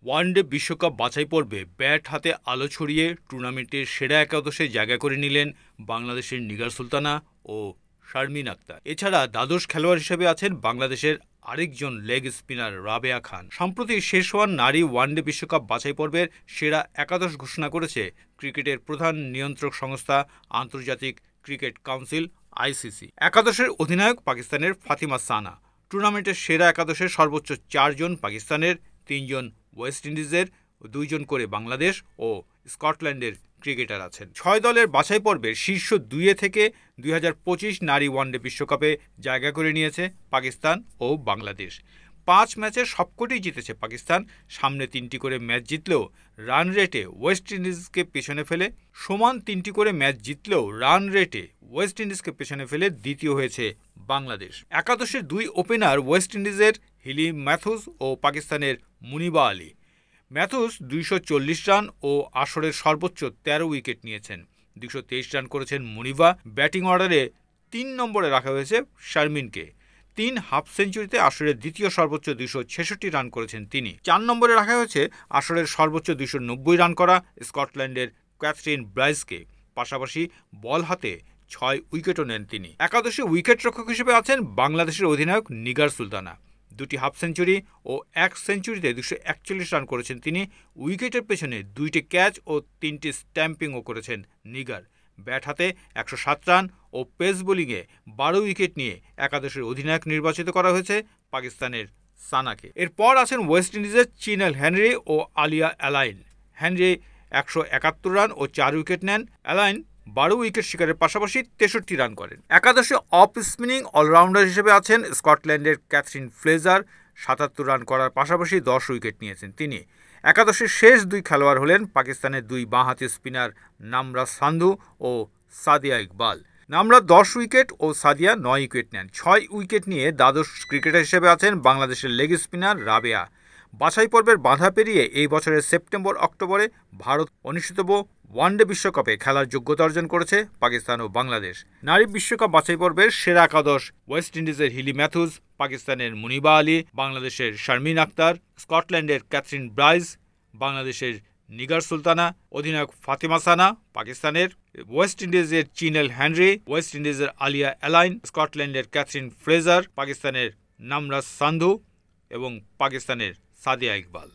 One day বিশ্বকাপ বাছাই পর্বে ব্যাট হাতে আলো ছড়িয়ে টুর্নামেন্টের সেরা একাদশে জায়গা করে নিলেন বাংলাদেশের নিগার সুলতানা ও শারমিন আক্তার। এছাড়া দ্বাদশ খেলোয়াড় হিসেবে আছেন বাংলাদেশের আরেকজন লেগ স্পিনার রাবেয়া খান। সম্প্রতি শেষ হওয়া নারী ওয়ানডে বিশ্বকাপ বাছাই পর্বের সেরা একাদশ ঘোষণা করেছে ক্রিকেটের প্রধান নিয়ন্ত্রক সংস্থা আন্তর্জাতিক ক্রিকেট কাউন্সিল আইসিসি। একাদশের অধিনায়ক পাকিস্তানের ফাতিমা সানা। টুর্নামেন্টের সেরা একাদশের সর্বোচ্চ 4 জন পাকিস্তানের, 3 জন ওয়েস্ট ইন্ডিজের, 2 জন করে বাংলাদেশ ও স্কটল্যান্ডের ক্রিকেটার আছেন। 6 দলের বাছাই পর্বের শীর্ষ 2 থেকে 2025 নারী ওয়ানডে বিশ্বকাপে জায়গা করে নিয়েছে পাকিস্তান ও বাংলাদেশ। 5 ম্যাচের সবকটি জিতেছে পাকিস্তান। সামনে 3টি করে ম্যাচ জিতলেও রান রেটে ওয়েস্ট ইন্ডিজকে পেছনে ফেলে সমান 3টি করে ম্যাচ জিতলেও রান রেটে ওয়েস্ট ইন্ডিজকে পেছনে ফেলে দ্বিতীয় হয়েছে বাংলাদেশ। একাদশের 2 ওপেনার ওয়েস্ট ইন্ডিজের হিলি ম্যাথুস ও পাকিস্তানের মুনিবা আলী। ম্যাথুস 240 রান ও আসরের সর্বোচ্চ 13 উইকেট নিয়েছেন। 223 রান করেছেন মুনিবা। ব্যাটিং অর্ডারে 3 নম্বরে রাখা হয়েছে শারমিনকে। 3 হাফ সেঞ্চুরিতে আসরের দ্বিতীয় সর্বোচ্চ 266 রান করেছেন তিনি। 4 নম্বরে রাখা হয়েছে আসরের সর্বোচ্চ 290 রান করা স্কটল্যান্ডের ক্যাথরিন ব্রাইসকে। পাশাপাশি বল হাতে 6 উইকেটও নেন তিনি। একাদশে উইকেট রক্ষক হিসেবে আছেন বাংলাদেশের অধিনায়ক নিগার সুলতানা। 2টি হাফ সেঞ্চুরি ও 1 সেঞ্চুরিতে 241 রান করেছেন তিনি। উইকেটের পেছনে 2টি ক্যাচ ও 3টি স্ট্যাম্পিংও করেছেন নিগার। ব্যাট হাতে 107 রান ও পেস বোলিংয়ে 12 উইকেট নিয়ে একাদশের অধিনায়ক নির্বাচিত করা হয়েছে পাকিস্তানের সানাকে। এরপর আছেন ওয়েস্ট ইন্ডিজের চিনেল হেনরি ও আলিয়া অ্যালাইন। হেনরি 171 রান ও 4 উইকেট নেন। অ্যালাইন 12 উইকেট শিকারের পাশাপাশি 63 রান করেন। একাদশে অফ স্পিনিং অলরাউন্ডার হিসেবে আছেন স্কটল্যান্ডের ক্যাথরিন ফ্লেজার। 77 রান করার পাশাপাশি 10 উইকেট নিয়েছেন তিনি। একাদশের শেষ 2 খেলোয়াড় হলেন পাকিস্তানের 2 বাঁহাতি স্পিনার নামরাজ সান্ধু ও সাদিয়া ইকবাল। নামরাজ 10 উইকেট ও সাদিয়া 9 উইকেট নেন। 6 উইকেট নিয়ে দ্বাদশ ক্রিকেটার হিসেবে আছেন বাংলাদেশের লেগ স্পিনার রাবেয়া। বাছাই পর্বের বাধা পেরিয়ে এই বছরের সেপ্টেম্বর-অক্টোবরে ভারত অনুষ্ঠিতব্য ওয়ানডে বিশ্বকাপে খেলার যোগ্যতা অর্জন করেছে পাকিস্তান ও বাংলাদেশ। নারী বিশ্বকাপ বাছাই পর্বের সেরা একাদশ ওয়েস্ট ইন্ডিজের হিলি ম্যাথুস, পাকিস্তানের মুনিবা আলী, বাংলাদেশের শারমিন আক্তার, স্কটল্যান্ডের ক্যাথরিন ব্রাইস, বাংলাদেশের নিগার সুলতানা, অধিনায়ক ফাতিমা সানা, পাকিস্তানের ওয়েস্ট ইন্ডিজের চিনেল হেনরি, ওয়েস্ট ইন্ডিজের আলিয়া অ্যালাইন, স্কটল্যান্ডের ক্যাথরিন ফ্রেজার, পাকিস্তানের নামরাজ সান্ধু এবং পাকিস্তানের সাদিয়া ইকবাল।